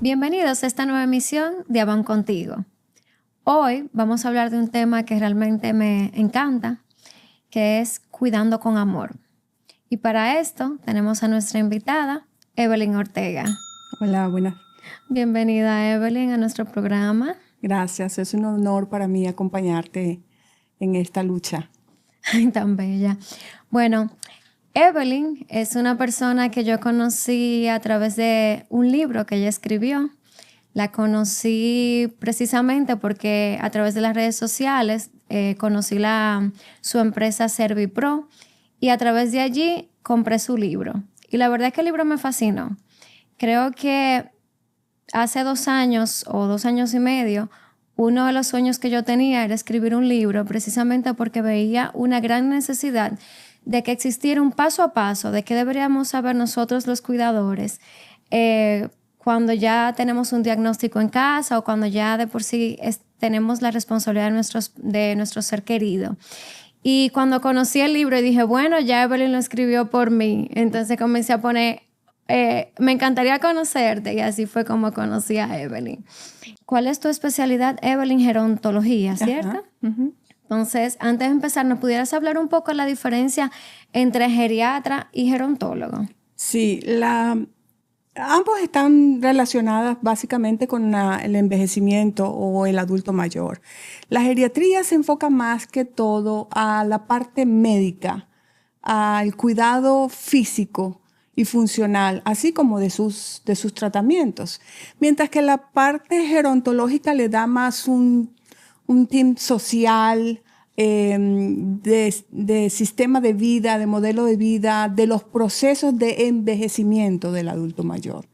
Bienvenidos a esta nueva emisión de Avan Contigo. Hoy vamos a hablar de un tema que realmente me encanta, que es cuidando con amor. Y para esto tenemos a nuestra invitada, Evelyn Ortega. Hola, buenas. Bienvenida, Evelyn, a nuestro programa. Gracias, es un honor para mí acompañarte en esta lucha. Ay, tan bella. Bueno, Evelyn es una persona que yo conocí a través de un libro que ella escribió. La conocí precisamente porque a través de las redes sociales conocí su empresa Servipro y a través de allí compré su libro. Y la verdad es que el libro me fascinó. Creo que hace 2 años o 2 años y medio, uno de los sueños que yo tenía era escribir un libro precisamente porque veía una gran necesidad de que existiera un paso a paso de qué deberíamos saber nosotros los cuidadores cuando ya tenemos un diagnóstico en casa o cuando ya de por sí tenemos la responsabilidad de nuestro ser querido. Y cuando conocí el libro dije, bueno, ya Evelyn lo escribió por mí. Entonces comencé a poner, me encantaría conocerte, y así fue como conocí a Evelyn. ¿Cuál es tu especialidad, Evelyn? Gerontología, ¿cierto? Ajá, uh-huh. Entonces, antes de empezar, ¿nos pudieras hablar un poco de la diferencia entre geriatra y gerontólogo? Sí, ambos están relacionadas básicamente con el envejecimiento o el adulto mayor. La geriatría se enfoca más que todo a la parte médica, al cuidado físico y funcional, así como de sus tratamientos. Mientras que la parte gerontológica le da más un team social, de sistema de vida, de modelo de vida, de los procesos de envejecimiento del adulto mayor.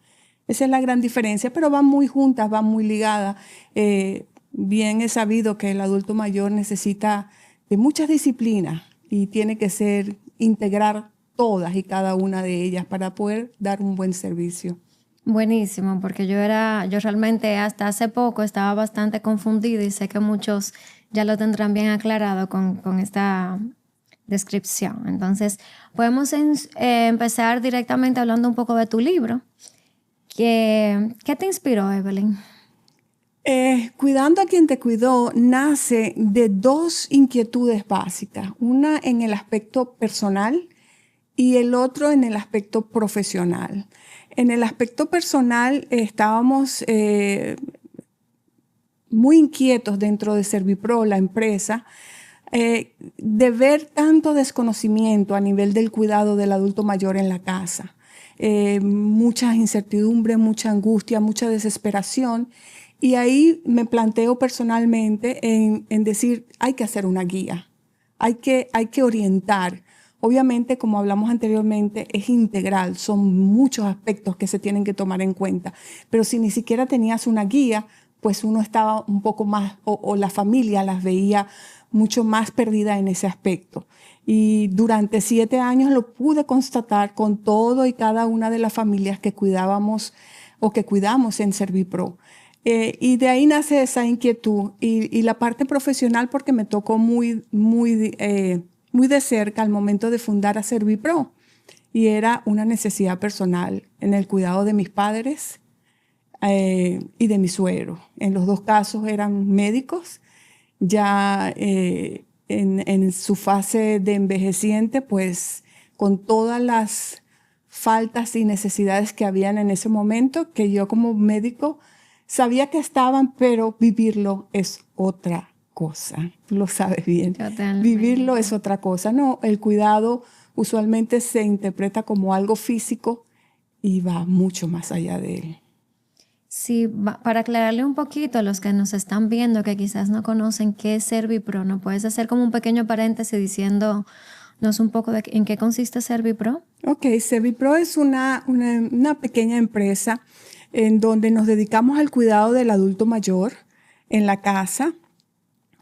Esa es la gran diferencia, pero van muy juntas, van muy ligadas. Bien es sabido que el adulto mayor necesita de muchas disciplinas y tiene que integrar todas y cada una de ellas para poder dar un buen servicio. Buenísimo, porque yo realmente hasta hace poco estaba bastante confundida y sé que muchos ya lo tendrán bien aclarado con esta descripción. Entonces, podemos empezar directamente hablando un poco de tu libro. ¿Qué te inspiró, Evelyn? Cuidando a quien te cuidó nace de 2 inquietudes básicas, una en el aspecto personal y el otro en el aspecto profesional. En el aspecto personal estábamos muy inquietos dentro de Servipro, la empresa, de ver tanto desconocimiento a nivel del cuidado del adulto mayor en la casa. Mucha incertidumbre, mucha angustia, mucha desesperación. Y ahí me planteo personalmente en decir, hay que hacer una guía, hay que orientar. Obviamente, como hablamos anteriormente, es integral, son muchos aspectos que se tienen que tomar en cuenta. Pero si ni siquiera tenías una guía, pues uno estaba un poco más, o la familia las veía mucho más perdida en ese aspecto. Y durante 7 años lo pude constatar con todo y cada una de las familias que cuidábamos o que cuidamos en Servipro. Y de ahí nace esa inquietud y la parte profesional porque me tocó muy de cerca al momento de fundar a Servipro y era una necesidad personal en el cuidado de mis padres y de mi suegro. En los 2 casos eran médicos, ya en su fase de envejeciente, pues con todas las faltas y necesidades que habían en ese momento, que yo como médico sabía que estaban, pero vivirlo es otra cosa. Tú lo sabes bien. Totalmente. Vivirlo es otra cosa. No, el cuidado usualmente se interpreta como algo físico y va mucho más allá de él. Sí, para aclararle un poquito a los que nos están viendo que quizás no conocen qué es Servipro, ¿no puedes hacer como un pequeño paréntesis diciéndonos un poco de en qué consiste Servipro? Ok, Servipro es una pequeña empresa en donde nos dedicamos al cuidado del adulto mayor en la casa.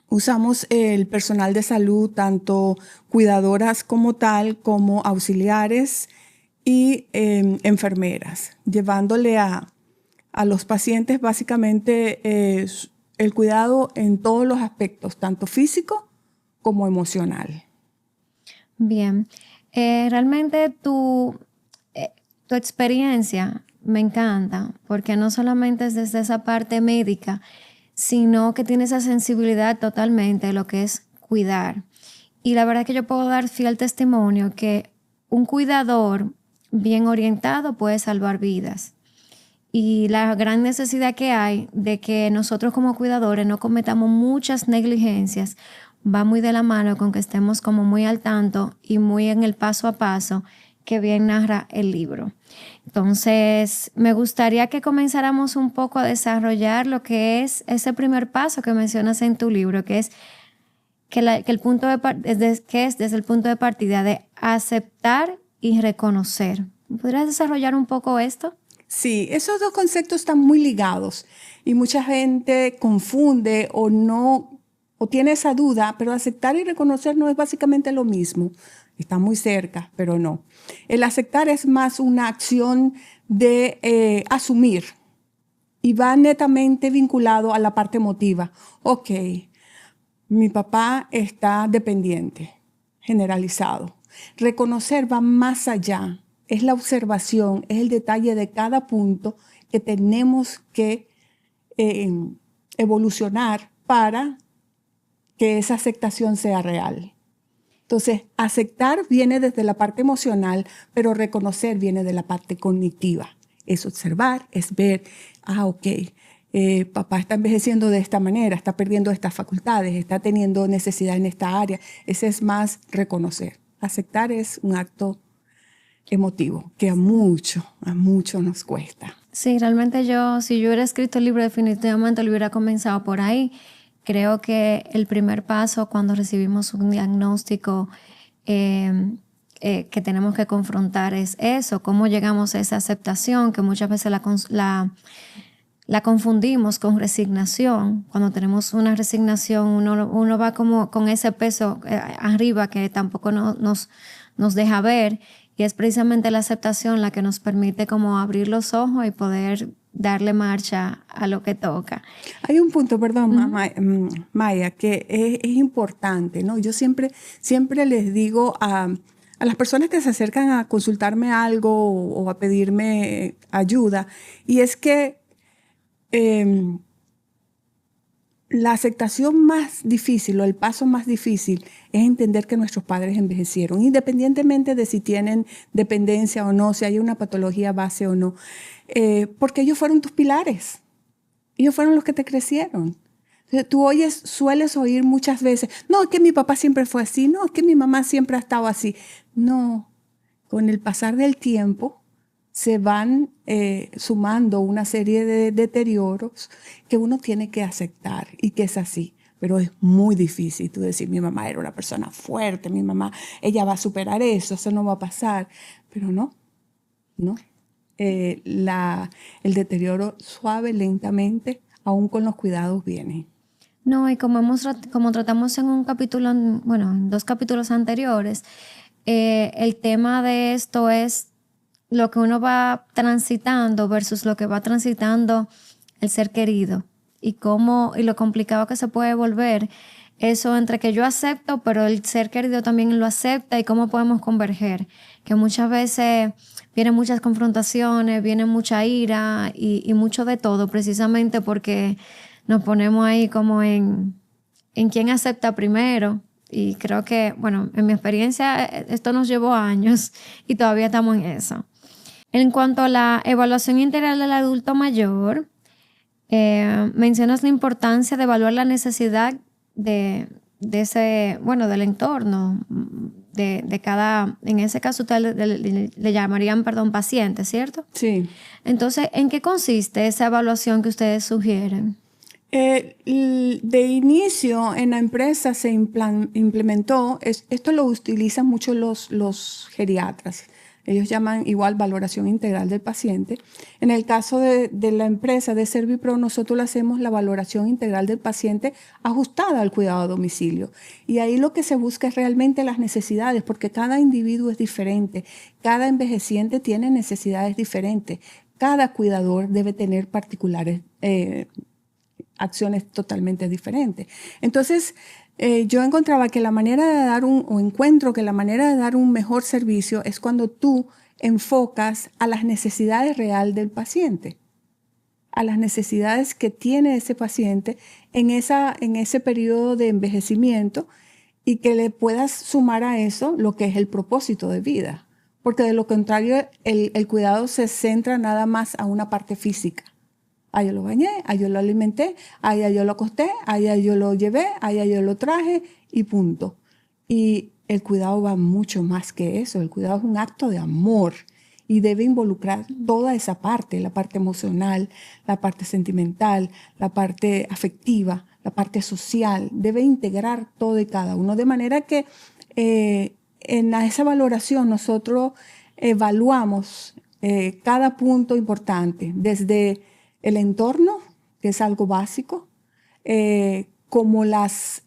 Usamos el personal de salud, tanto cuidadoras como tal, como auxiliares y enfermeras, llevándole a los pacientes básicamente el cuidado en todos los aspectos, tanto físico como emocional. Bien, realmente tu experiencia me encanta, porque no solamente es desde esa parte médica, sino que tiene esa sensibilidad totalmente de lo que es cuidar. Y la verdad que yo puedo dar fiel testimonio que un cuidador bien orientado puede salvar vidas. Y la gran necesidad que hay de que nosotros como cuidadores no cometamos muchas negligencias va muy de la mano con que estemos como muy al tanto y muy en el paso a paso que bien narra el libro. Entonces, me gustaría que comenzáramos un poco a desarrollar lo que es ese primer paso que mencionas en tu libro, que es que el punto que es desde el punto de partida de aceptar y reconocer. ¿Podrías desarrollar un poco esto? Sí, esos dos conceptos están muy ligados y mucha gente confunde o no, o tiene esa duda, pero aceptar y reconocer no es básicamente lo mismo. Está muy cerca, pero no. El aceptar es más una acción de asumir y va netamente vinculado a la parte emotiva. Ok, mi papá está dependiente, generalizado. Reconocer va más allá. Es la observación, es el detalle de cada punto que tenemos que evolucionar para que esa aceptación sea real. Entonces, aceptar viene desde la parte emocional, pero reconocer viene de la parte cognitiva. Es observar, es ver, ok, papá está envejeciendo de esta manera, está perdiendo estas facultades, está teniendo necesidad en esta área. Ese es más reconocer. Aceptar es un acto emotivo que a mucho nos cuesta. Sí, realmente si yo hubiera escrito el libro, definitivamente lo hubiera comenzado por ahí. Creo que el primer paso cuando recibimos un diagnóstico que tenemos que confrontar es eso, cómo llegamos a esa aceptación, que muchas veces la confundimos con resignación. Cuando tenemos una resignación, uno va como con ese peso arriba que tampoco nos deja ver, y es precisamente la aceptación la que nos permite como abrir los ojos y poder darle marcha a lo que toca. Hay un punto, perdón, Maya, que es importante, ¿no? Yo siempre les digo a las personas que se acercan a consultarme algo o a pedirme ayuda, y es que la aceptación más difícil o el paso más difícil es entender que nuestros padres envejecieron, independientemente de si tienen dependencia o no, si hay una patología base o no, porque ellos fueron tus pilares, ellos fueron los que te crecieron. Entonces, tú sueles oír muchas veces, no, es que mi papá siempre fue así, no, es que mi mamá siempre ha estado así. No, con el pasar del tiempo se van sumando una serie de deterioros que uno tiene que aceptar y que es así. Pero es muy difícil tú decir, mi mamá era una persona fuerte, mi mamá, ella va a superar eso no va a pasar. Pero no. El deterioro suave, lentamente, aún con los cuidados viene. No, y como tratamos en un capítulo, en 2 capítulos anteriores, el tema de esto es lo que uno va transitando versus lo que va transitando el ser querido y lo complicado que se puede volver eso entre que yo acepto, pero el ser querido también lo acepta y cómo podemos converger. Que muchas veces vienen muchas confrontaciones, viene mucha ira y mucho de todo, precisamente porque nos ponemos ahí como en quién acepta primero. Y creo que, en mi experiencia, esto nos llevó años y todavía estamos en eso. En cuanto a la evaluación integral del adulto mayor, mencionas la importancia de evaluar la necesidad de ese, del entorno, de cada, en ese caso le llamarían, paciente, ¿cierto? Sí. Entonces, ¿en qué consiste esa evaluación que ustedes sugieren? De inicio en la empresa se implementó, esto lo utilizan mucho los geriatras. Ellos llaman igual valoración integral del paciente. En el caso de la empresa de Servipro, nosotros le hacemos la valoración integral del paciente ajustada al cuidado a domicilio. Y ahí lo que se busca es realmente las necesidades, porque cada individuo es diferente, cada envejeciente tiene necesidades diferentes, cada cuidador debe tener particulares acciones totalmente diferentes. Entonces, yo encontraba que encuentro que la manera de dar un mejor servicio es cuando tú enfocas a las necesidades reales del paciente, a las necesidades que tiene ese paciente en ese periodo de envejecimiento, y que le puedas sumar a eso lo que es el propósito de vida. Porque de lo contrario, el cuidado se centra nada más a una parte física. Yo lo bañé, yo lo alimenté, ya yo lo acosté, ya yo lo llevé, ya yo lo traje y punto. Y el cuidado va mucho más que eso. El cuidado es un acto de amor y debe involucrar toda esa parte, la parte emocional, la parte sentimental, la parte afectiva, la parte social. Debe integrar todo y cada uno, de manera que en esa valoración nosotros evaluamos cada punto importante, desde el entorno, que es algo básico, como las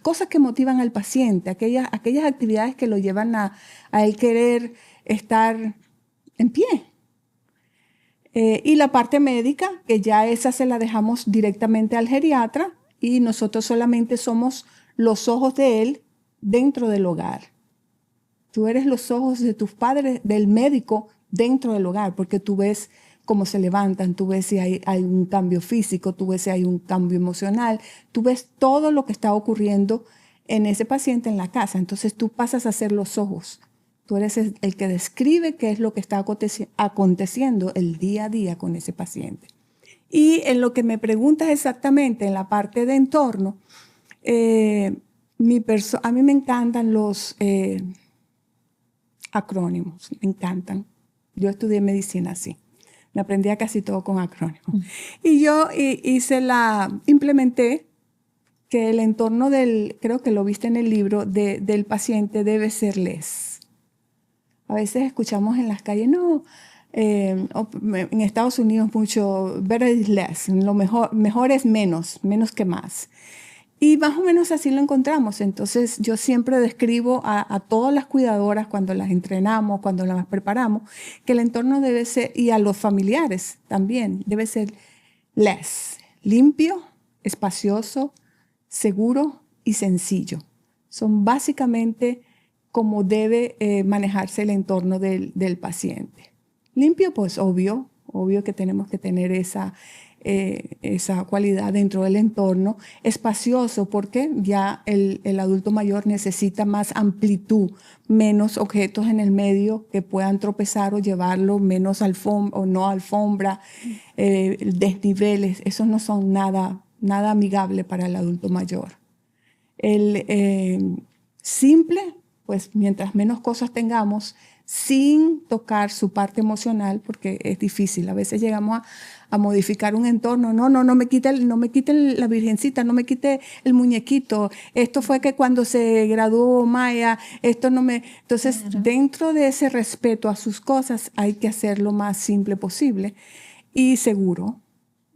cosas que motivan al paciente, aquellas actividades que lo llevan a él querer estar en pie. Y la parte médica, que ya esa se la dejamos directamente al geriatra y nosotros solamente somos los ojos de él dentro del hogar. Tú eres los ojos de tus padres, del médico dentro del hogar, porque tú ves cómo se levantan, tú ves si hay un cambio físico, tú ves si hay un cambio emocional, tú ves todo lo que está ocurriendo en ese paciente en la casa. Entonces tú pasas a ser los ojos. Tú eres el que describe qué es lo que está aconteciendo el día a día con ese paciente. Y en lo que me preguntas exactamente, en la parte de entorno, a mí me encantan los acrónimos, me encantan. Yo estudié medicina así. Me aprendía casi todo con acrónimos. Y yo implementé que el entorno creo que lo viste en el libro, del paciente debe ser less. A veces escuchamos en las calles, en Estados Unidos mucho, better is less, lo mejor es menos que más. Y más o menos así lo encontramos. Entonces yo siempre describo a todas las cuidadoras cuando las entrenamos, cuando las preparamos, que el entorno debe ser, y a los familiares también, debe ser less, limpio, espacioso, seguro y sencillo. Son básicamente como debe manejarse el entorno del paciente. Limpio, pues obvio que tenemos que tener esa cualidad dentro del entorno. Espacioso, porque ya el adulto mayor necesita más amplitud, menos objetos en el medio que puedan tropezar o llevarlo, menos alfombra o no alfombra, desniveles. Esos no son nada amigable para el adulto mayor. Simple, pues mientras menos cosas tengamos, sin tocar su parte emocional, porque es difícil. A veces llegamos a modificar un entorno. No me quite la virgencita, no me quite el muñequito. Esto fue que cuando se graduó Maya, esto no me... Entonces, claro, dentro de ese respeto a sus cosas, hay que hacer lo más simple posible y seguro.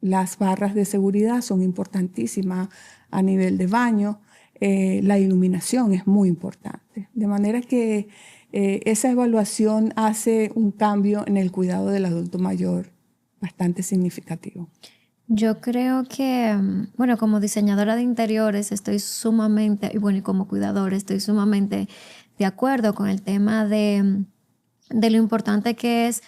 Las barras de seguridad son importantísimas a nivel de baño. La iluminación es muy importante. De manera que esa evaluación hace un cambio en el cuidado del adulto mayor bastante significativo. Yo creo que, bueno, como diseñadora de interiores estoy sumamente, y como cuidadora estoy sumamente de acuerdo con el tema de lo importante que es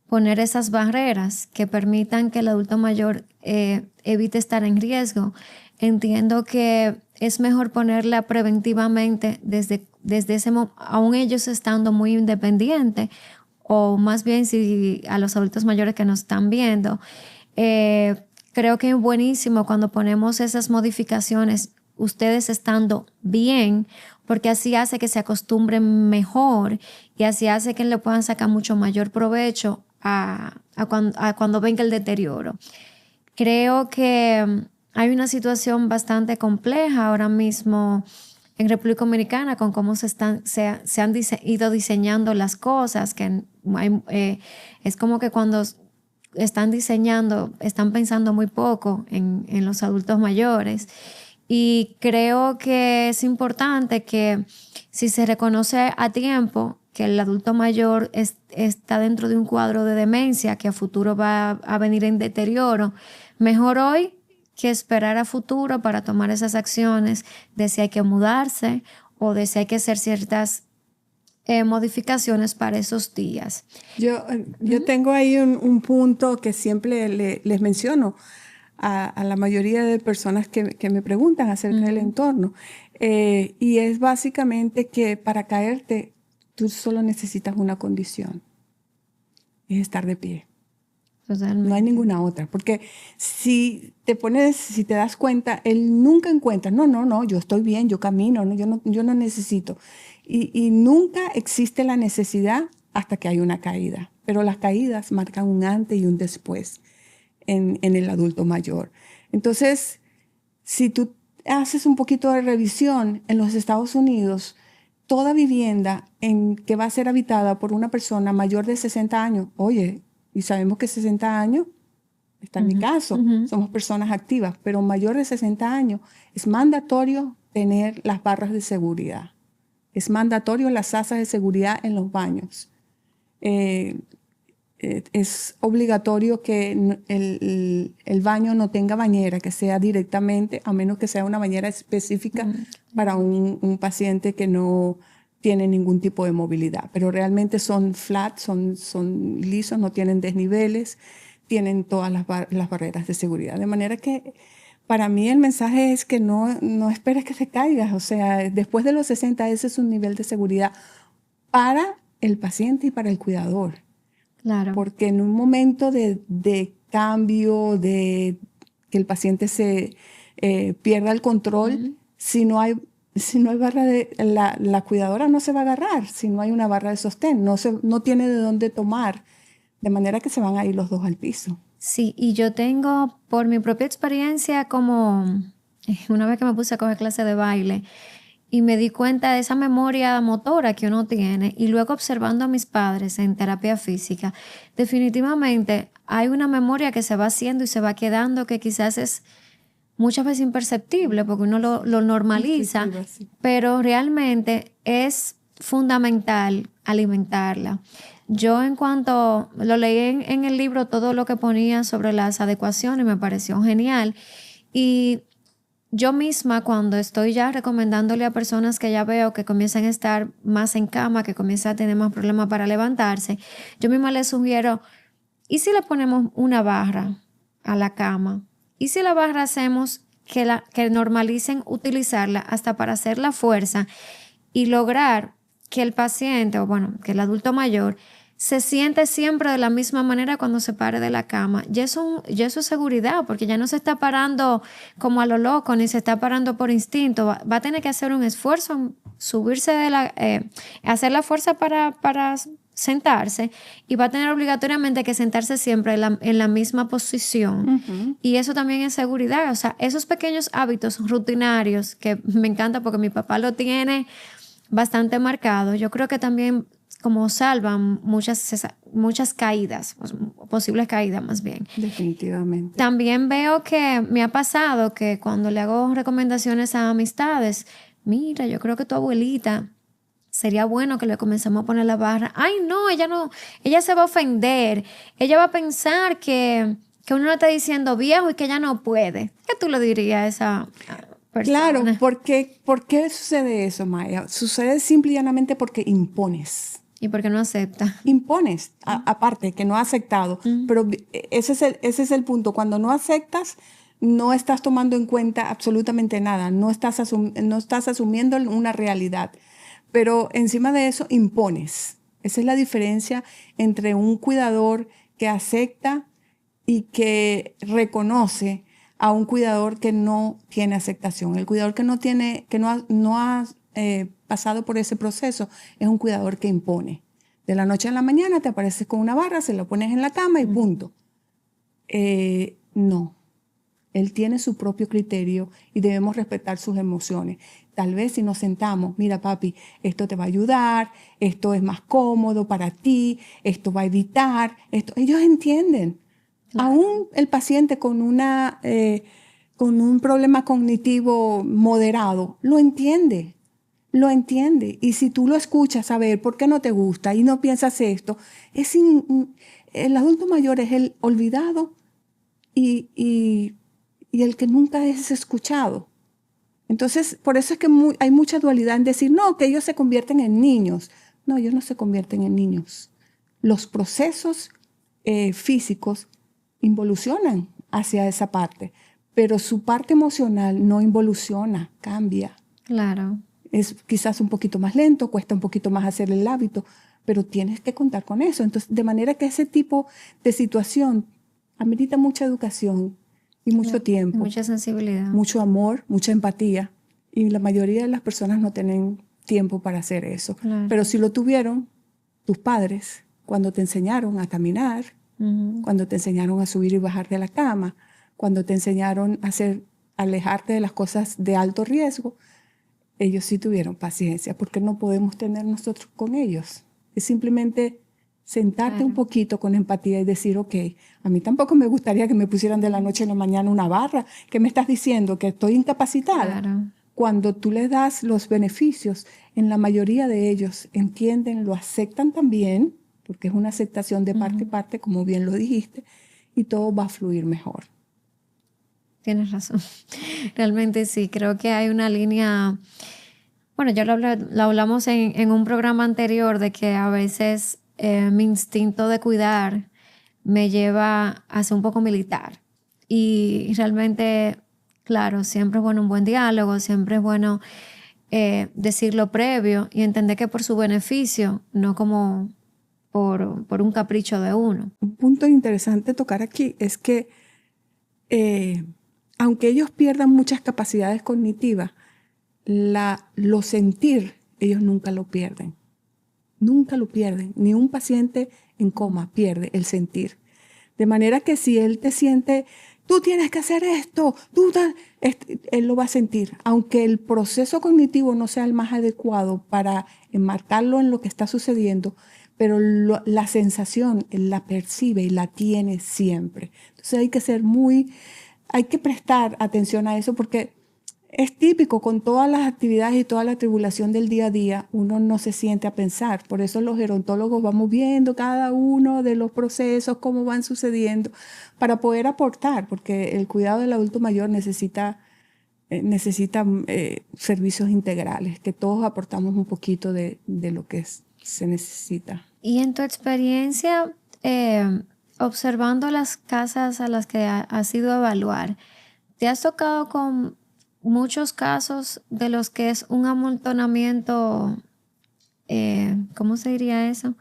poner esas barreras que permitan que el adulto mayor evite estar en riesgo. Entiendo que es mejor ponerla preventivamente desde ese momento, aún ellos estando muy independientes, o más bien si a los adultos mayores que nos están viendo, creo que es buenísimo cuando ponemos esas modificaciones, ustedes estando bien, porque así hace que se acostumbren mejor y así hace que le puedan sacar mucho mayor provecho a cuando venga el deterioro. Creo que hay una situación bastante compleja ahora mismo en República Dominicana con cómo se han ido diseñando las cosas, que es como que cuando están diseñando, están pensando muy poco en los adultos mayores. Y creo que es importante que si se reconoce a tiempo que el adulto mayor está dentro de un cuadro de demencia que a futuro va a venir en deterioro, mejor hoy que esperar a futuro para tomar esas acciones de si hay que mudarse o de si hay que hacer ciertas modificaciones para esos días. Yo tengo ahí un punto que siempre les menciono a la mayoría de personas que me preguntan acerca del entorno. Y es básicamente que para caerte, tú solo necesitas una condición. Es estar de pie. Totalmente. No hay ninguna otra. Porque si te das cuenta, él nunca encuentra, no, yo estoy bien, yo camino, yo no necesito. Y nunca existe la necesidad hasta que hay una caída. Pero las caídas marcan un antes y un después en el adulto mayor. Entonces, si tú haces un poquito de revisión en los Estados Unidos, toda vivienda que va a ser habitada por una persona mayor de 60 años, oye, y sabemos que 60 años, está en mi caso, somos personas activas, pero mayor de 60 años, es mandatorio tener las barras de seguridad. Es mandatorio las asas de seguridad en los baños. Es obligatorio que el baño no tenga bañera, que sea directamente, a menos que sea una bañera específica para un paciente que no tiene ningún tipo de movilidad. Pero realmente son flat, son lisos, no tienen desniveles, tienen todas las barreras de seguridad. De manera que para mí el mensaje es que no esperes que te caigas. O sea, después de los 60, ese es un nivel de seguridad para el paciente y para el cuidador. Claro. Porque en un momento de cambio, de que el paciente se pierda el control, si no hay barra la cuidadora no se va a agarrar, si no hay una barra de sostén, no tiene de dónde tomar, de manera que se van a ir los dos al piso. Sí, y yo tengo, por mi propia experiencia, como una vez que me puse a coger clase de baile y me di cuenta de esa memoria motora que uno tiene, y luego observando a mis padres en terapia física, definitivamente hay una memoria que se va haciendo y se va quedando que quizás es muchas veces imperceptible porque uno lo normaliza, Sí. pero realmente es fundamental alimentarla. Yo en cuanto lo leí en el libro, todo lo que ponía sobre las adecuaciones me pareció genial. Y yo misma, cuando estoy ya recomendándole a personas que ya veo que comienzan a estar más en cama, que comienzan a tener más problemas para levantarse, yo misma les sugiero, ¿y si le ponemos una barra a la cama? ¿Y si la barra hacemos que normalicen utilizarla hasta para hacer la fuerza y lograr que el paciente, o bueno, que el adulto mayor, se siente siempre de la misma manera cuando se pare de la cama? Y eso es seguridad, porque ya no se está parando como a lo loco, ni se está parando por instinto. Va a tener que hacer un esfuerzo, subirse hacer la fuerza para sentarse, y va a tener obligatoriamente que sentarse siempre en la misma posición. Y eso también es seguridad. O sea, esos pequeños hábitos rutinarios que me encanta porque mi papá lo tiene bastante marcado, yo creo que también como salvan muchas caídas, posibles caídas más bien. Definitivamente. También veo que me ha pasado que cuando le hago recomendaciones a amistades, mira, yo creo que tu abuelita sería bueno que le comencemos a poner la barra. Ay, no, ella se va a ofender. Ella va a pensar que uno le está diciendo viejo y que ella no puede. ¿Qué tú le dirías a esa persona? Claro, ¿por qué sucede eso, Maya? Sucede simple y llanamente porque impones. ¿Y por qué no acepta? Impones, aparte que no ha aceptado. Pero ese es el punto. Cuando no aceptas, no estás tomando en cuenta absolutamente nada. No estás asumiendo una realidad. Pero encima de eso, impones. Esa es la diferencia entre un cuidador que acepta y que reconoce a un cuidador que no tiene aceptación. El cuidador que no ha pasado por ese proceso es un cuidador que impone. De la noche a la mañana te apareces con una barra, se la pones en la cama y punto. No. Él tiene su propio criterio y debemos respetar sus emociones. Tal vez si nos sentamos, mira papi, esto te va a ayudar, esto es más cómodo para ti, esto va a evitar, esto. Ellos entienden. Claro. Aún el paciente con un problema cognitivo moderado lo entiende. Lo entiende. Y si tú lo escuchas, a ver, ¿por qué no te gusta? Y no piensas esto. El adulto mayor es el olvidado y el que nunca es escuchado. Entonces, por eso es que hay mucha dualidad en decir, no, que ellos se convierten en niños. No, ellos no se convierten en niños. Los procesos físicos involucionan hacia esa parte, pero su parte emocional no involuciona, cambia. Claro. Es quizás un poquito más lento, cuesta un poquito más hacer el hábito, pero tienes que contar con eso. Entonces, de manera que ese tipo de situación amerita mucha educación y mucho tiempo. Mucha sensibilidad. Mucho amor, mucha empatía. Y la mayoría de las personas no tienen tiempo para hacer eso. Claro. Pero si lo tuvieron tus padres cuando te enseñaron a caminar, cuando te enseñaron a subir y bajar de la cama, cuando te enseñaron a alejarte de las cosas de alto riesgo, ellos sí tuvieron paciencia, porque no podemos tener nosotros con ellos. Es simplemente sentarte un poquito con empatía y decir, ok, a mí tampoco me gustaría que me pusieran de la noche a la mañana una barra. ¿Qué me estás diciendo? ¿Que estoy incapacitada? Claro. Cuando tú les das los beneficios, en la mayoría de ellos entienden, lo aceptan también, porque es una aceptación de parte a parte, como bien lo dijiste, y todo va a fluir mejor. Tienes razón. Realmente sí, creo que hay una línea, bueno, ya lo hablamos en un programa anterior, de que a veces mi instinto de cuidar me lleva a ser un poco militar. Y realmente, claro, siempre es bueno un buen diálogo, siempre es bueno decirlo previo y entender que por su beneficio, no como por un capricho de uno. Un punto interesante tocar aquí es que aunque ellos pierdan muchas capacidades cognitivas, lo sentir, ellos nunca lo pierden. Nunca lo pierden. Ni un paciente en coma pierde el sentir. De manera que si él te siente, tú tienes que hacer esto, él lo va a sentir. Aunque el proceso cognitivo no sea el más adecuado para enmarcarlo en lo que está sucediendo, pero la sensación él la percibe y la tiene siempre. Entonces hay que prestar atención a eso, porque es típico con todas las actividades y toda la tribulación del día a día, uno no se siente a pensar. Por eso los gerontólogos vamos viendo cada uno de los procesos, cómo van sucediendo, para poder aportar, porque el cuidado del adulto mayor necesita servicios integrales, que todos aportamos un poquito de lo que se necesita. Y en tu experiencia, observando las casas a las que has ido a evaluar, ¿te has tocado con muchos casos de los que es un amontonamiento, ¿cómo se diría eso?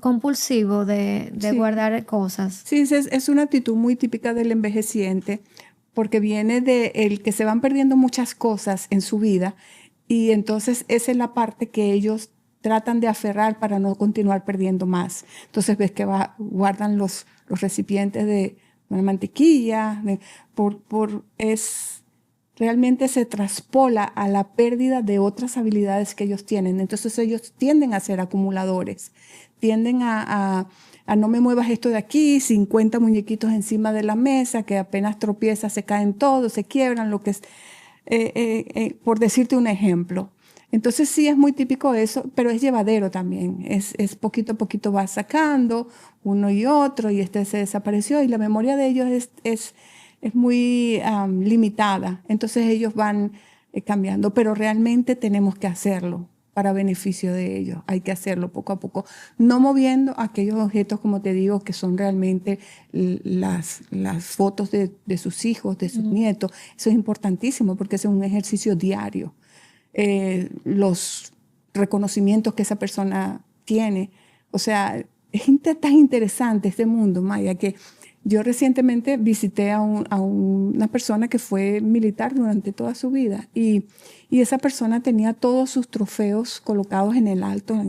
Compulsivo de Sí. guardar cosas? Sí, es una actitud muy típica del envejeciente, porque viene de el que se van perdiendo muchas cosas en su vida, y entonces esa es la parte que ellos tratan de aferrar para no continuar perdiendo más. Entonces ves que guardan los recipientes de una mantequilla, realmente se traspola a la pérdida de otras habilidades que ellos tienen. Entonces ellos tienden a ser acumuladores, tienden a no me muevas esto de aquí, 50 muñequitos encima de la mesa, que apenas tropiezas se caen todos, se quiebran, lo que es, por decirte un ejemplo. Entonces sí es muy típico eso, pero es llevadero también. Es poquito a poquito va sacando uno y otro, y este se desapareció, y la memoria de ellos es muy limitada. Entonces ellos van cambiando, pero realmente tenemos que hacerlo para beneficio de ellos. Hay que hacerlo poco a poco, no moviendo aquellos objetos, como te digo, que son realmente las fotos de sus hijos, de sus nietos. Eso es importantísimo, porque es un ejercicio diario. Los reconocimientos que esa persona tiene. O sea, es tan interesante este mundo, Maya, que yo recientemente visité a una persona que fue militar durante toda su vida, y esa persona tenía todos sus trofeos colocados en el alto.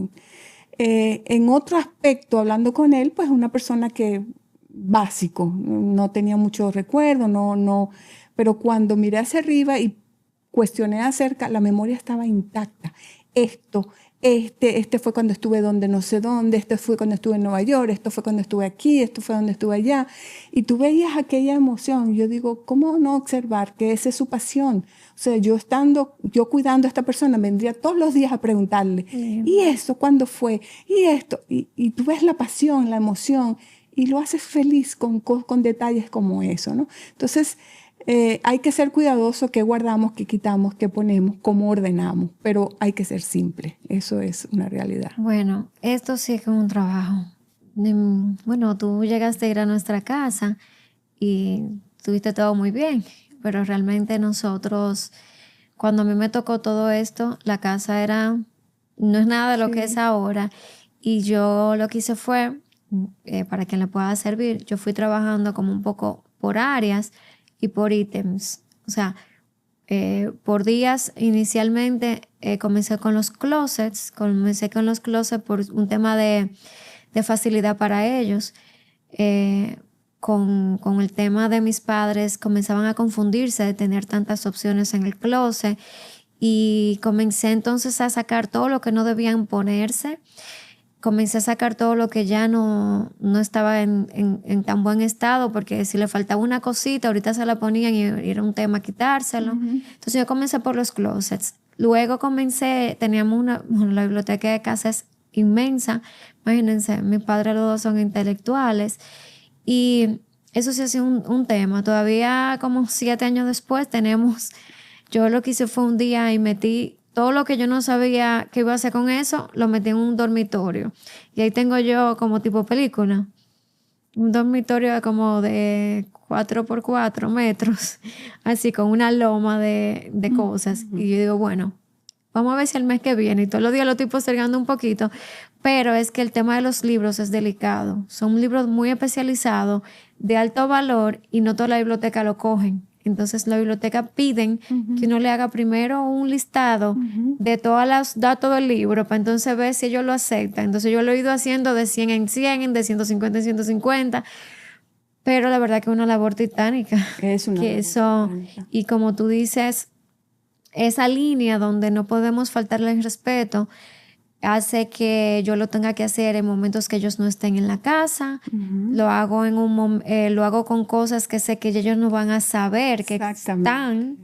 En otro aspecto, hablando con él, pues una persona que básico, no tenía mucho recuerdo, pero cuando miré hacia arriba y cuestioné acerca, la memoria estaba intacta. Este fue cuando estuve donde no sé dónde, este fue cuando estuve en Nueva York, esto fue cuando estuve aquí, esto fue donde estuve allá. Y tú veías aquella emoción. Yo digo, ¿cómo no observar que esa es su pasión? O sea, yo cuidando a esta persona, vendría todos los días a preguntarle, ¿y eso cuándo fue? ¿Y esto? Y tú ves la pasión, la emoción, y lo haces feliz con detalles como eso, ¿no? Entonces, Hay que ser cuidadoso qué guardamos, qué quitamos, qué ponemos, cómo ordenamos, pero hay que ser simple. Eso es una realidad. Bueno, esto sí es un trabajo. Bueno, tú llegaste a ir a nuestra casa y tuviste todo muy bien, pero realmente nosotros, cuando a mí me tocó todo esto, la casa no es nada de lo que es ahora, y yo lo que hice fue, para quien le pueda servir, yo fui trabajando como un poco por áreas y por ítems. O sea, por días inicialmente comencé con los closets, por un tema de facilidad para ellos. Con el tema de mis padres comenzaban a confundirse de tener tantas opciones en el closet, y comencé entonces a sacar todo lo que no debían ponerse. Comencé a sacar todo lo que ya no estaba en tan buen estado, porque si le faltaba una cosita, ahorita se la ponían y era un tema quitárselo. Entonces yo comencé por los closets. Luego teníamos la biblioteca de casa es inmensa. Imagínense, mis padres los dos son intelectuales. Y eso sí ha sido un tema. Todavía como 7 años después yo lo que hice fue un día y metí todo lo que yo no sabía que iba a hacer con eso, lo metí en un dormitorio. Y ahí tengo yo como tipo película, un dormitorio como de 4 por 4 metros, así con una loma de cosas. Y yo digo, bueno, vamos a ver si el mes que viene, y todos los días lo estoy postergando un poquito, pero es que el tema de los libros es delicado. Son libros muy especializados, de alto valor, y no toda la biblioteca lo cogen. Entonces la biblioteca piden que uno le haga primero un listado de todos los datos del libro, para entonces ver si ellos lo aceptan. Entonces yo lo he ido haciendo de 100 en 100, de 150 en 150, pero la verdad que es una labor titánica. Es una labor titánica. Y como tú dices, esa línea donde no podemos faltarle el respeto hace que yo lo tenga que hacer en momentos que ellos no estén en la casa. Lo hago lo hago con cosas que sé que ellos no van a saber que están.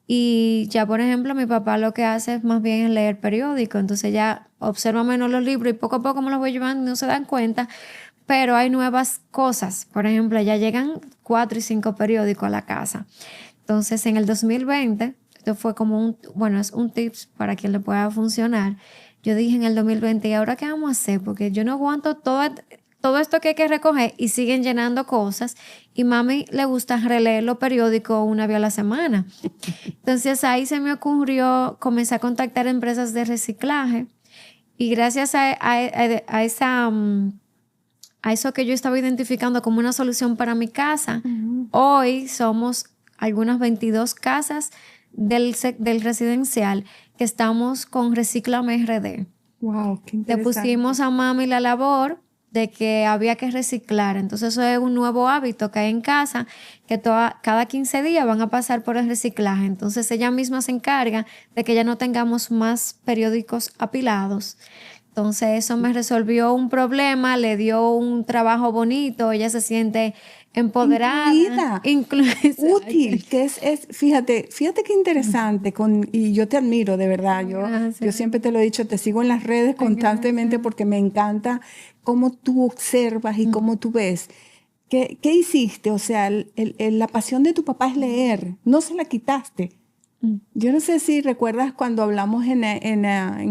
Y ya, por ejemplo, mi papá lo que hace es más bien leer periódico. Entonces ya observa menos los libros y poco a poco me los voy llevando y no se dan cuenta. Pero hay nuevas cosas. Por ejemplo, ya llegan 4 y 5 periódicos a la casa. Entonces, en el 2020, esto fue como es un tips para quien le pueda funcionar. Yo dije en el 2020, ¿y ahora qué vamos a hacer? Porque yo no aguanto todo esto que hay que recoger, y siguen llenando cosas. Y mami le gusta releer los periódicos una vez a la semana. Entonces ahí se me ocurrió, comencé a contactar empresas de reciclaje. Y gracias a eso que yo estaba identificando como una solución para mi casa, hoy somos algunas 22 casas del residencial que estamos con Recíclame RD. Wow, qué interesante. Le pusimos a mami la labor de que había que reciclar. Entonces eso es un nuevo hábito que hay en casa, que cada 15 días van a pasar por el reciclaje. Entonces ella misma se encarga de que ya no tengamos más periódicos apilados. Entonces eso me resolvió un problema, le dio un trabajo bonito, ella se siente empoderada, incluida, útil, que fíjate qué interesante, y yo te admiro, de verdad. Yo siempre te lo he dicho, te sigo en las redes constantemente porque me encanta cómo tú observas y cómo tú ves. ¿Qué hiciste? O sea, la pasión de tu papá es leer, no se la quitaste. Yo no sé si recuerdas cuando hablamos en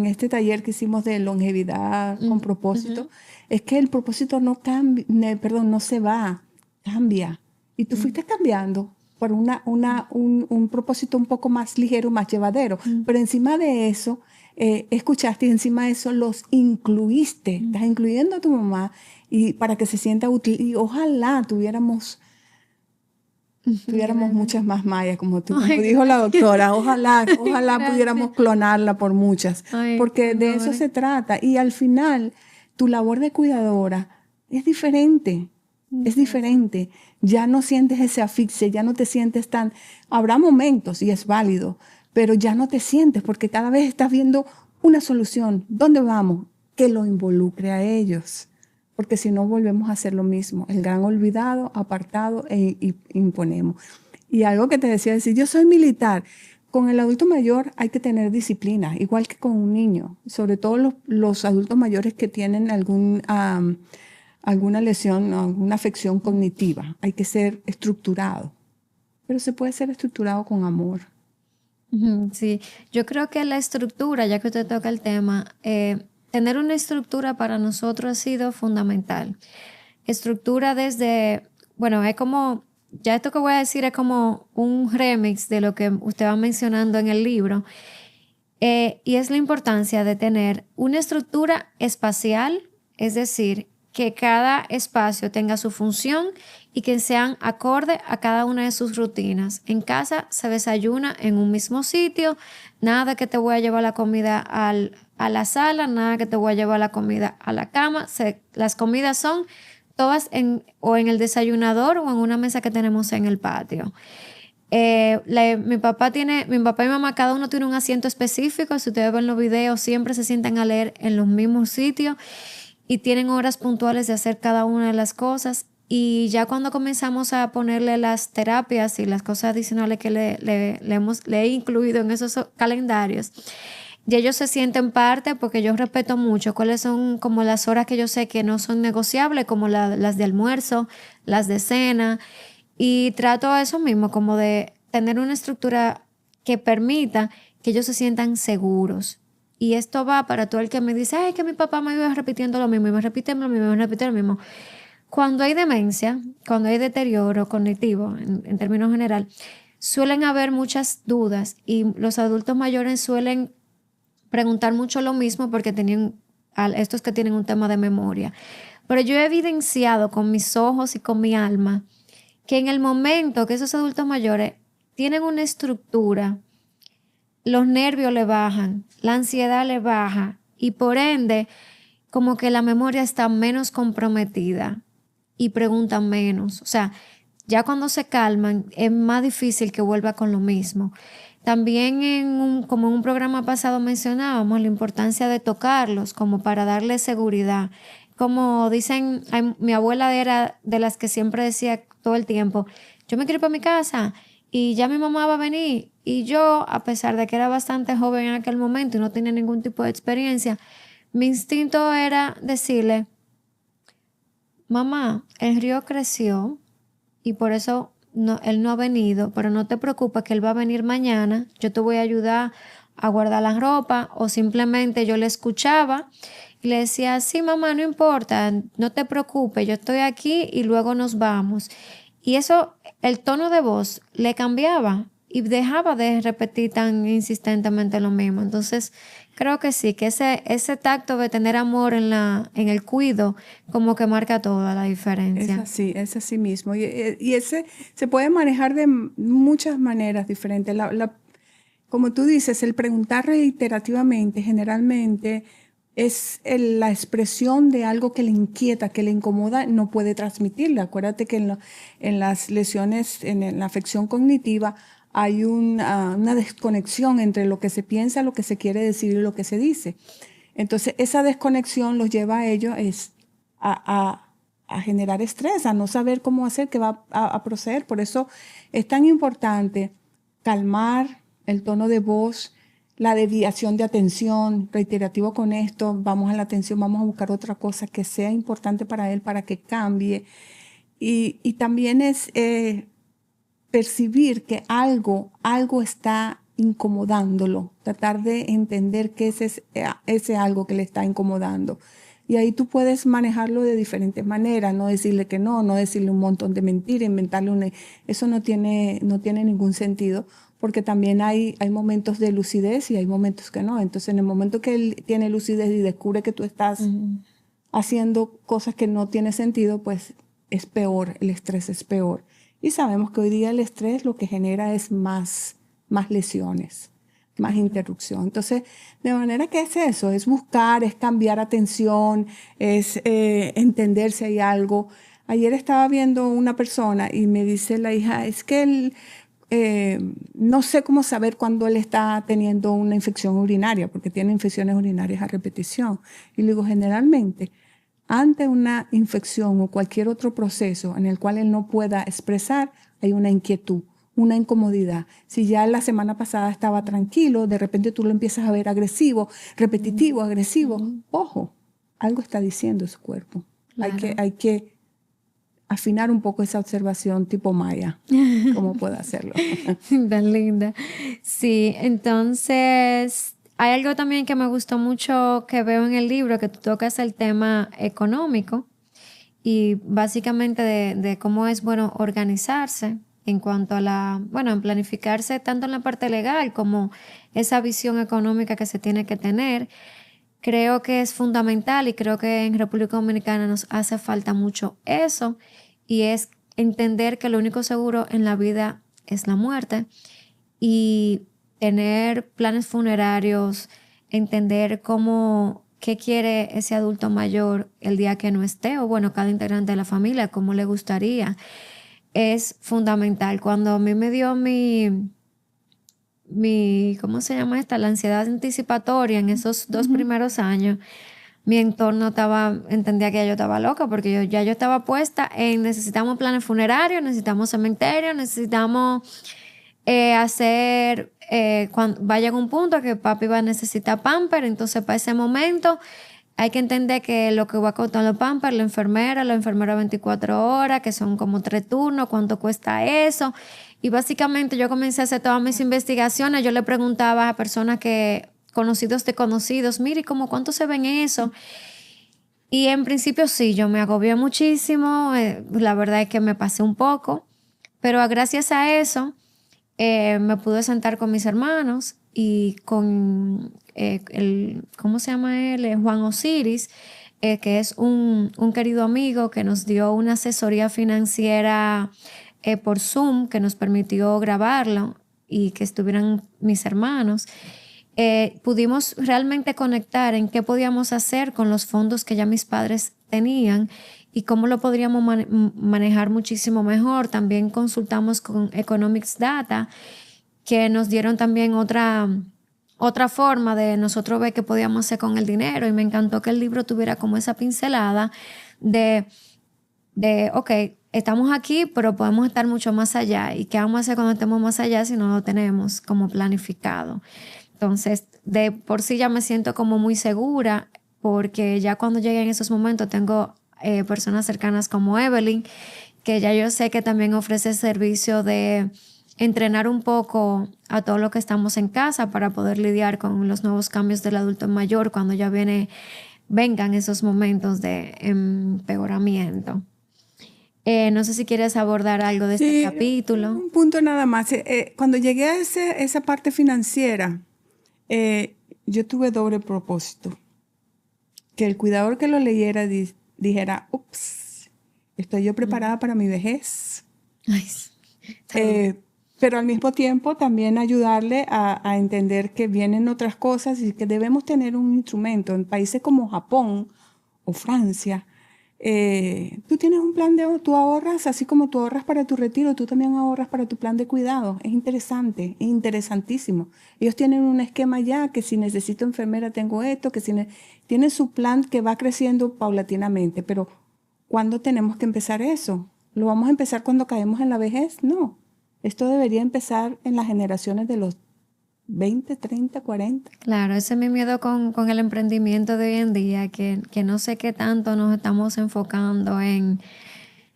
este taller que hicimos de longevidad con propósito, es que el propósito no se va, cambia. Y tú fuiste cambiando por un propósito un poco más ligero, más llevadero. Pero encima de eso, escuchaste, y encima de eso los incluiste. Estás incluyendo a tu mamá y para que se sienta útil. Y ojalá tuviéramos muchas más Mayas como tú, como dijo la doctora. Ojalá pudiéramos clonarla por muchas, porque de eso se trata. Y al final, tu labor de cuidadora es diferente. Es diferente. Ya no sientes ese asfixia, ya no te sientes tan... Habrá momentos, y es válido, pero ya no te sientes, porque cada vez estás viendo una solución. ¿Dónde vamos? Que lo involucre a ellos. Porque si no volvemos a hacer lo mismo, el gran olvidado, apartado e imponemos. Y algo que te decía, decir, yo soy militar. Con el adulto mayor hay que tener disciplina, igual que con un niño. Sobre todo los adultos mayores que tienen alguna lesión, alguna afección cognitiva. Hay que ser estructurado. pero se puede ser estructurado con amor. Sí, yo creo que la estructura, ya que usted toca el tema, tener una estructura para nosotros ha sido fundamental. Estructura desde, bueno, es como, ya esto que voy a decir es como un remix de lo que usted va mencionando en el libro, y es la importancia de tener una estructura espacial, es decir, que cada espacio tenga su función y que sean acorde a cada una de sus rutinas. En casa se desayuna en un mismo sitio, nada que te voy a llevar la comida a la sala, nada que te voy a llevar la comida a la cama. Las comidas son todas o en el desayunador o en una mesa que tenemos en el patio. Mi papá y mi mamá, cada uno tiene un asiento específico. Si ustedes ven los videos, siempre se sientan a leer en los mismos sitios y tienen horas puntuales de hacer cada una de las cosas. Y ya cuando comenzamos a ponerle las terapias y las cosas adicionales que le he incluido en esos calendarios, y ellos se sienten parte porque yo respeto mucho cuáles son como las horas que yo sé que no son negociables, como las de almuerzo, las de cena. Y trato eso mismo, como de tener una estructura que permita que ellos se sientan seguros. Y esto va para todo el que me dice, ay, que mi papá me iba repitiendo lo mismo, y me repite lo mismo, y me repite lo mismo. Cuando hay demencia, cuando hay deterioro cognitivo, en términos general, suelen haber muchas dudas y los adultos mayores suelen preguntar mucho lo mismo porque estos que tienen un tema de memoria. Pero yo he evidenciado con mis ojos y con mi alma que en el momento que esos adultos mayores tienen una estructura, los nervios le bajan, la ansiedad le baja y por ende como que la memoria está menos comprometida y preguntan menos. O sea, ya cuando se calman es más difícil que vuelva con lo mismo. También como en un programa pasado mencionábamos la importancia de tocarlos como para darle seguridad. Como dicen, mi abuela era de las que siempre decía todo el tiempo, yo me quiero ir para mi casa y ya mi mamá va a venir. Y yo, a pesar de que era bastante joven en aquel momento y no tenía ningún tipo de experiencia, mi instinto era decirle, mamá, el río creció y por eso él no ha venido, pero no te preocupes que él va a venir mañana, yo te voy a ayudar a guardar la ropa, o simplemente yo le escuchaba y le decía, sí mamá, no importa, no te preocupes, yo estoy aquí y luego nos vamos. Y eso, el tono de voz le cambiaba y dejaba de repetir tan insistentemente lo mismo. Entonces, creo que sí, que ese tacto de tener amor en el cuido como que marca toda la diferencia. Es así mismo. Y ese se puede manejar de muchas maneras diferentes. Como tú dices, el preguntar reiterativamente, generalmente, es la expresión de algo que le inquieta, que le incomoda, no puede transmitirle. Acuérdate que en las lesiones, en la afección cognitiva, hay una desconexión entre lo que se piensa, lo que se quiere decir y lo que se dice. Entonces, esa desconexión los lleva a ellos a generar estrés, a no saber cómo hacer, qué va a proceder. Por eso es tan importante calmar el tono de voz, la desviación de atención, reiterativo con esto, vamos a la atención, vamos a buscar otra cosa que sea importante para él, para que cambie. Y también es percibir que algo está incomodándolo, tratar de entender qué es ese algo que le está incomodando. Y ahí tú puedes manejarlo de diferentes maneras, no decirle que no decirle un montón de mentiras, inventarle eso no tiene ningún sentido, porque también hay momentos de lucidez y hay momentos que no. Entonces, en el momento que él tiene lucidez y descubre que tú estás haciendo cosas que no tienen sentido, pues es peor, el estrés es peor. Y sabemos que hoy día el estrés lo que genera es más lesiones, más interrupción. Entonces, de manera que es eso, es buscar, es cambiar atención, es entender si hay algo. Ayer estaba viendo una persona y me dice la hija, es que él, no sé cómo saber cuándo él está teniendo una infección urinaria, porque tiene infecciones urinarias a repetición. Y le digo, generalmente, ante una infección o cualquier otro proceso en el cual él no pueda expresar, hay una inquietud, una incomodidad. Si ya la semana pasada estaba tranquilo, de repente tú lo empiezas a ver agresivo, repetitivo, agresivo. Ojo, algo está diciendo su cuerpo. Claro. afinar un poco esa observación tipo Maya, cómo puedo hacerlo. Tan linda. Sí, entonces hay algo también que me gustó mucho que veo en el libro, que tú tocas el tema económico y básicamente de cómo es bueno organizarse en cuanto a en planificarse tanto en la parte legal como esa visión económica que se tiene que tener. Creo que es fundamental y creo que en República Dominicana nos hace falta mucho eso y es entender que lo único seguro en la vida es la muerte y tener planes funerarios, entender qué quiere ese adulto mayor el día que no esté o bueno, cada integrante de la familia, cómo le gustaría, es fundamental. Cuando a mí me dio ¿cómo se llama esta? La ansiedad anticipatoria en esos 2 primeros años, mi entorno entendía que yo estaba loca porque yo estaba puesta en necesitamos planes funerarios, necesitamos cementerio, necesitamos cuando vaya a un punto que papi va a necesitar pamper, entonces para ese momento hay que entender que lo que va a costar los pampers, la enfermera 24 horas, que son como 3 turnos, cuánto cuesta eso. Y básicamente yo comencé a hacer todas mis investigaciones. Yo le preguntaba a personas conocidos de conocidos, mire, ¿cómo cuánto se ven eso? Y en principio sí, yo me agobié muchísimo. La verdad es que me pasé un poco. Pero gracias a eso me pude sentar con mis hermanos y con ¿cómo se llama él? Juan Osiris, que es un querido amigo que nos dio una asesoría financiera por Zoom, que nos permitió grabarlo y que estuvieran mis hermanos. Pudimos realmente conectar en qué podíamos hacer con los fondos que ya mis padres tenían y cómo lo podríamos manejar muchísimo mejor. También consultamos con Economics Data, que nos dieron también otra forma de nosotros ver qué podíamos hacer con el dinero, y me encantó que el libro tuviera como esa pincelada de ok, estamos aquí, pero podemos estar mucho más allá. ¿Y qué vamos a hacer cuando estemos más allá si no lo tenemos como planificado? Entonces, de por sí ya me siento como muy segura, porque ya cuando llegue en esos momentos tengo personas cercanas como Evelyn, que ya yo sé que también ofrece servicio de entrenar un poco a todo lo que estamos en casa para poder lidiar con los nuevos cambios del adulto mayor cuando ya vengan esos momentos de empeoramiento. No sé si quieres abordar algo de este capítulo. Un punto nada más. Cuando llegué a esa parte financiera, yo tuve doble propósito. Que el cuidador que lo leyera dijera, ups, ¿estoy yo preparada para mi vejez? Ay, pero al mismo tiempo también ayudarle a entender que vienen otras cosas y que debemos tener un instrumento. En países como Japón o Francia, tú tienes un plan tú ahorras, así como tú ahorras para tu retiro, tú también ahorras para tu plan de cuidado. Es interesante, es interesantísimo. Ellos tienen un esquema ya que si necesito enfermera tengo esto, que tienen su plan que va creciendo paulatinamente. Pero ¿cuándo tenemos que empezar eso? ¿Lo vamos a empezar cuando caemos en la vejez? No. Esto debería empezar en las generaciones de los 20, 30, 40. Claro, ese es mi miedo con el emprendimiento de hoy en día, que no sé qué tanto nos estamos enfocando en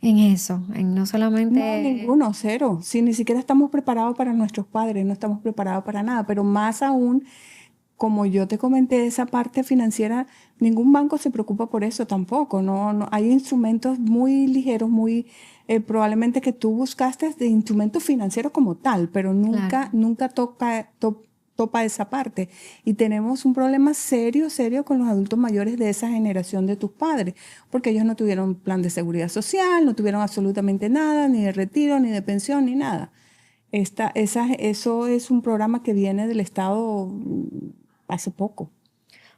eso, en no solamente... No, ninguno, cero. Si ni siquiera estamos preparados para nuestros padres, no estamos preparados para nada, pero más aún, como yo te comenté, esa parte financiera, ningún banco se preocupa por eso tampoco. No, hay instrumentos muy ligeros, probablemente que tú buscaste de instrumentos financieros como tal, pero nunca topa esa parte. Y tenemos un problema serio con los adultos mayores de esa generación de tus padres, porque ellos no tuvieron plan de seguridad social, no tuvieron absolutamente nada, ni de retiro, ni de pensión, ni nada. Eso es un programa que viene del Estado hace poco.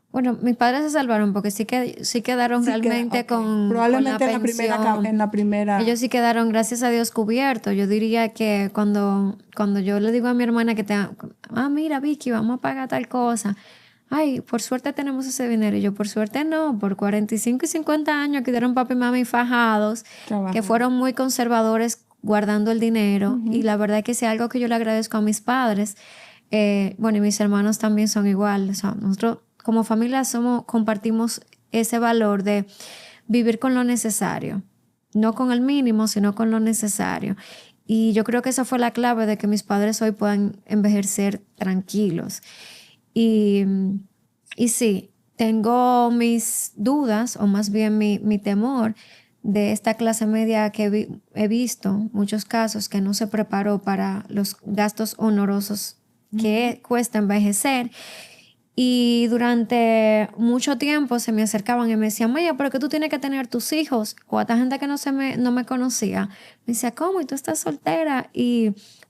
Bueno, mis padres se salvaron porque sí quedaron realmente con probablemente la pensión. en la primera. Ellos sí quedaron, gracias a Dios, cubiertos. Yo diría que cuando yo le digo a mi hermana mira, Vicky, vamos a pagar tal cosa. Ay, por suerte tenemos ese dinero. Y yo, por suerte no, por 45 y 50 años quedaron papi y mami fajados, que fueron muy conservadores guardando el dinero. Y la verdad es que es algo que yo le agradezco a mis padres. Bueno, y mis hermanos también son igual. O sea, nosotros como familia compartimos ese valor de vivir con lo necesario, no con el mínimo, sino con lo necesario. Y yo creo que esa fue la clave de que mis padres hoy puedan envejecer tranquilos. Y, y sí, tengo mis dudas, o más bien mi temor de esta clase media que he visto, muchos casos que no se preparó para los gastos honorosos que cuesta envejecer. Y durante mucho tiempo se me acercaban y me decían, Maya, pero que tú tienes que tener tus hijos. O hasta gente que no me conocía. Me decía, ¿cómo? ¿Y tú estás soltera?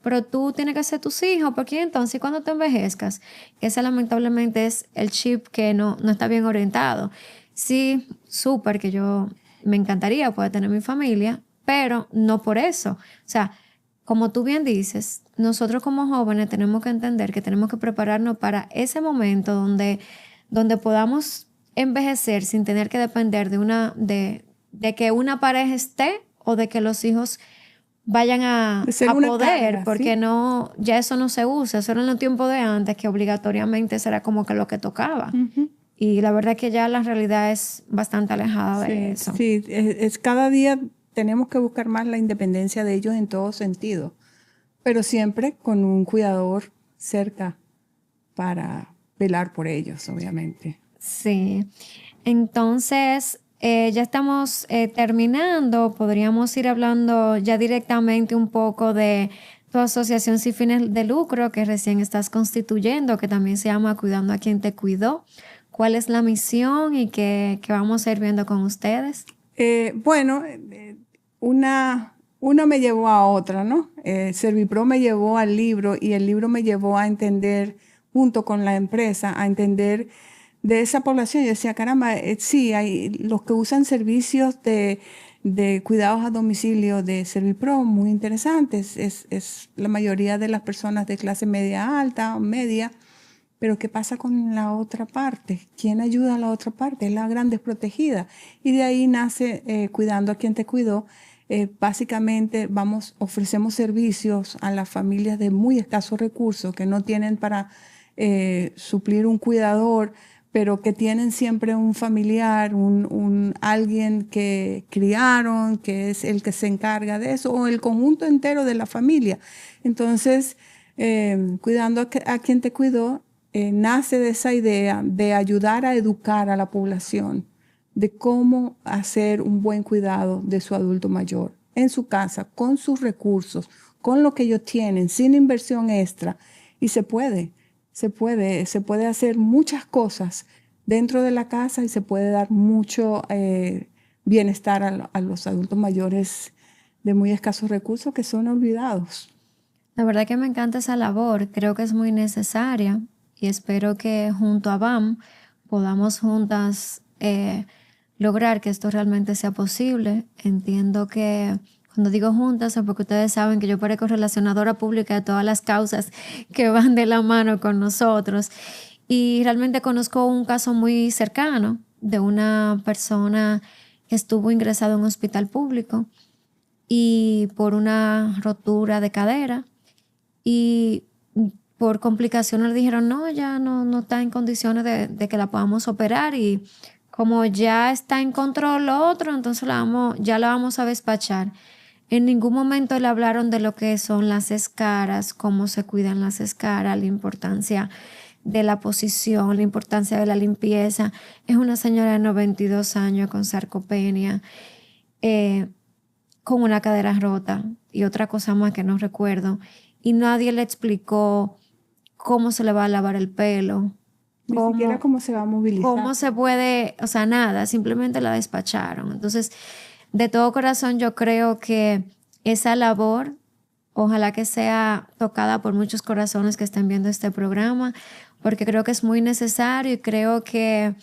Pero tú tienes que hacer tus hijos. ¿Por qué entonces? ¿Y cuando te envejezcas? Ese lamentablemente es el chip que no está bien orientado. Sí, súper que yo me encantaría poder tener mi familia, pero no por eso. O sea, como tú bien dices, nosotros como jóvenes tenemos que entender que tenemos que prepararnos para ese momento donde podamos envejecer sin tener que depender de que una pareja esté o de que los hijos vayan a poder, carga, porque ¿sí? no, ya eso no se usa. Eso era en los tiempos de antes, que obligatoriamente será como que lo que tocaba. Y la verdad que ya la realidad es bastante alejada de eso. Sí, cada día tenemos que buscar más la independencia de ellos en todo sentido, pero siempre con un cuidador cerca para velar por ellos, obviamente. Sí. Entonces, ya estamos terminando. Podríamos ir hablando ya directamente un poco de tu asociación sin fines de lucro que recién estás constituyendo, que también se llama Cuidando a quien te cuidó. ¿Cuál es la misión y qué vamos a ir viendo con ustedes? Bueno, una me llevó a otra, ¿no? Servipro me llevó al libro y el libro me llevó a entender, junto con la empresa, a entender de esa población. Yo decía, caramba, sí, hay los que usan servicios de cuidados a domicilio de Servipro, muy interesantes. Es la mayoría de las personas de clase media alta o media. Pero ¿qué pasa con la otra parte? ¿Quién ayuda a la otra parte? Es la gran desprotegida. Y de ahí nace Cuidando a quien te cuidó. Básicamente ofrecemos servicios a las familias de muy escasos recursos que no tienen para suplir un cuidador, pero que tienen siempre un familiar, alguien que criaron, que es el que se encarga de eso, o el conjunto entero de la familia. Entonces, Cuidando a quien te cuidó, nace de esa idea de ayudar a educar a la población de cómo hacer un buen cuidado de su adulto mayor en su casa, con sus recursos, con lo que ellos tienen, sin inversión extra. Y se puede hacer muchas cosas dentro de la casa y se puede dar mucho bienestar a los adultos mayores de muy escasos recursos que son olvidados. La verdad que me encanta esa labor, creo que es muy necesaria y espero que junto a BAM podamos juntas lograr que esto realmente sea posible. Entiendo que cuando digo juntas es porque ustedes saben que yo parezco relacionadora pública de todas las causas que van de la mano con nosotros y realmente conozco un caso muy cercano de una persona que estuvo ingresada en un hospital público y por una rotura de cadera y por complicaciones le dijeron, no, ya no está en condiciones de que la podamos operar y como ya está en control lo otro, entonces ya la vamos a despachar. En ningún momento le hablaron de lo que son las escaras, cómo se cuidan las escaras, la importancia de la posición, la importancia de la limpieza. Es una señora de 92 años con sarcopenia, con una cadera rota y otra cosa más que no recuerdo. Y nadie le explicó cómo se le va a lavar el pelo. Ni siquiera cómo se va a movilizar. Cómo se puede, o sea, nada, simplemente la despacharon. Entonces, de todo corazón yo creo que esa labor, ojalá que sea tocada por muchos corazones que estén viendo este programa, porque creo que es muy necesario y creo que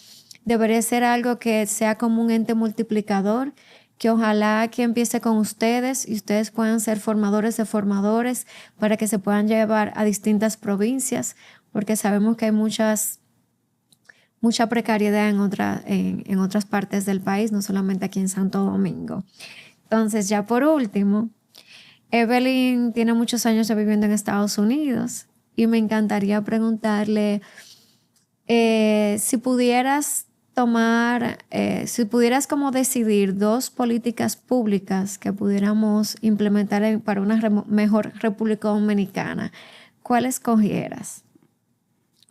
debería ser algo que sea como un ente multiplicador, que ojalá que empiece con ustedes y ustedes puedan ser formadores de formadores para que se puedan llevar a distintas provincias, porque sabemos que hay mucha precariedad en otras partes del país, no solamente aquí en Santo Domingo. Entonces, ya por último, Evelyn tiene muchos años ya viviendo en Estados Unidos y me encantaría preguntarle si pudieras tomar, si pudieras como decidir 2 políticas públicas que pudiéramos implementar para una mejor República Dominicana, ¿cuál escogieras?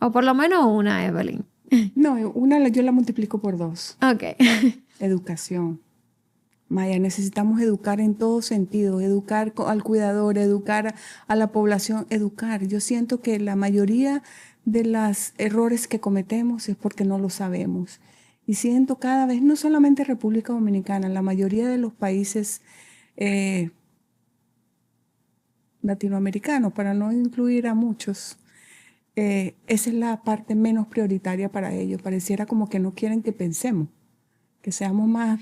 O por lo menos una, Evelyn. No, una yo la multiplico por 2. Ok. Educación. Maya, necesitamos educar en todo sentido, educar al cuidador, educar a la población, educar. Yo siento que la mayoría de los errores que cometemos es porque no lo sabemos. Y siento cada vez, no solamente República Dominicana, la mayoría de los países latinoamericanos, para no incluir a muchos, esa es la parte menos prioritaria para ellos. Pareciera como que no quieren que pensemos, que seamos más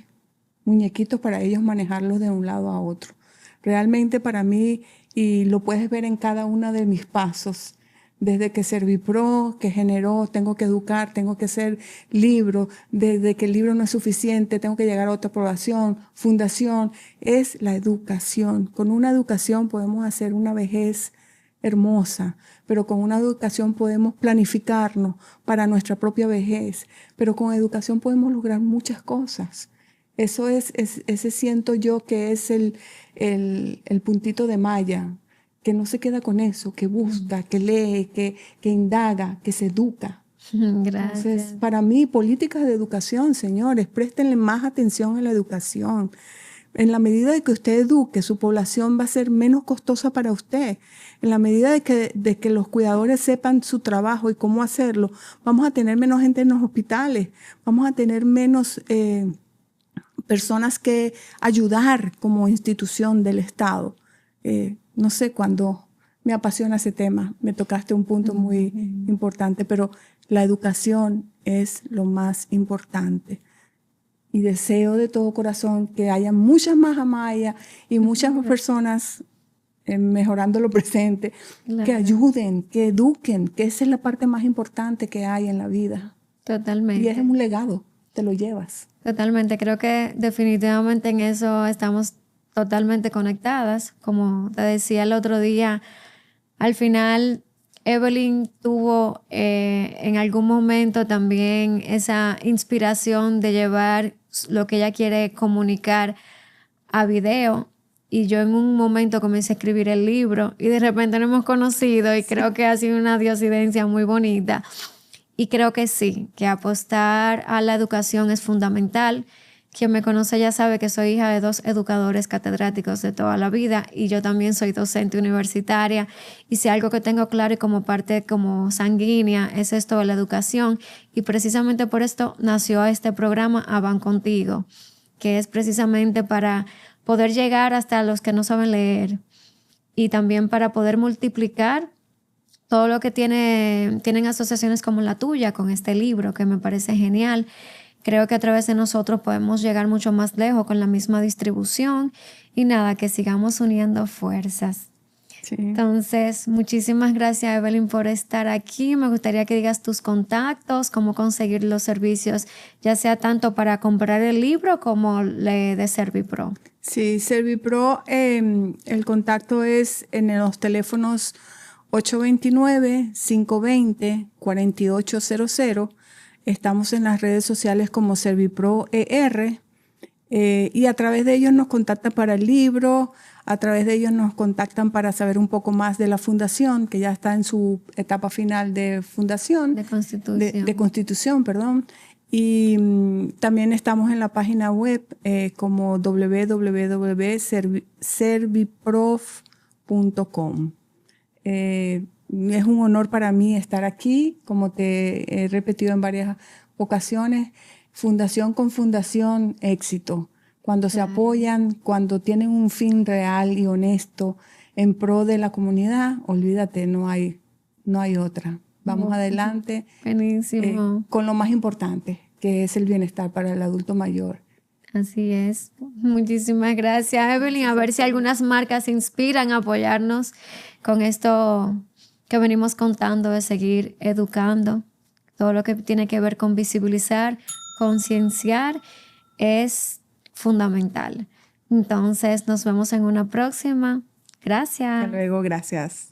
muñequitos para ellos manejarlos de un lado a otro. Realmente para mí, y lo puedes ver en cada uno de mis pasos, desde que Servipro, que generó, tengo que educar, tengo que hacer libro, desde que el libro no es suficiente, tengo que llegar a otra aprobación, fundación, es la educación. Con una educación podemos hacer una vejez hermosa, pero con una educación podemos planificarnos para nuestra propia vejez, pero con educación podemos lograr muchas cosas. Eso ese siento yo que es el puntito de malla, que no se queda con eso, que busca, que lee, que indaga, que se educa. Gracias. Entonces, para mí, políticas de educación, señores, préstenle más atención a la educación. En la medida de que usted eduque, su población va a ser menos costosa para usted. En la medida de que los cuidadores sepan su trabajo y cómo hacerlo, vamos a tener menos gente en los hospitales, vamos a tener menos personas que ayudar como institución del Estado. No sé cuándo me apasiona ese tema, me tocaste un punto muy importante, pero la educación es lo más importante. Y deseo de todo corazón que haya muchas más Amaya y muchas más personas mejorando lo presente, claro, que ayuden, que eduquen, que esa es la parte más importante que hay en la vida. Totalmente. Y es un legado, te lo llevas. Totalmente, creo que definitivamente en eso estamos totalmente conectadas. Como te decía el otro día, al final Evelyn tuvo en algún momento también esa inspiración de llevar lo que ella quiere comunicar a video. Y yo en un momento comencé a escribir el libro y de repente nos hemos conocido y creo que ha sido una diosidencia muy bonita. Y creo que sí, que apostar a la educación es fundamental. Quien me conoce ya sabe que soy hija de 2 educadores catedráticos de toda la vida y yo también soy docente universitaria. Y si algo que tengo claro y como parte como sanguínea es esto de la educación. Y precisamente por esto nació este programa Avan Contigo, que es precisamente para poder llegar hasta los que no saben leer y también para poder multiplicar todo lo que tienen asociaciones como la tuya con este libro, que me parece genial. Creo que a través de nosotros podemos llegar mucho más lejos con la misma distribución y nada, que sigamos uniendo fuerzas. Sí. Entonces, muchísimas gracias, Evelyn, por estar aquí. Me gustaría que digas tus contactos, cómo conseguir los servicios, ya sea tanto para comprar el libro como de Servipro. Sí, Servipro, el contacto es en los teléfonos 829-520-4800. Estamos en las redes sociales como Servipro ER y a través de ellos nos contactan para el libro, a través de ellos nos contactan para saber un poco más de la fundación, que ya está en su etapa final de fundación. De constitución. De constitución, perdón. Y también estamos en la página web como www.serviprof.com. Es un honor para mí estar aquí, como te he repetido en varias ocasiones. Fundación con fundación, éxito. Cuando se apoyan, cuando tienen un fin real y honesto en pro de la comunidad, olvídate, no hay otra. Vamos adelante. Buenísimo. Con lo más importante, que es el bienestar para el adulto mayor. Así es. Muchísimas gracias, Evelyn. A ver si algunas marcas se inspiran a apoyarnos con esto que venimos contando de seguir educando. Todo lo que tiene que ver con visibilizar, concienciar es fundamental. Entonces, nos vemos en una próxima. Gracias. Hasta luego, gracias.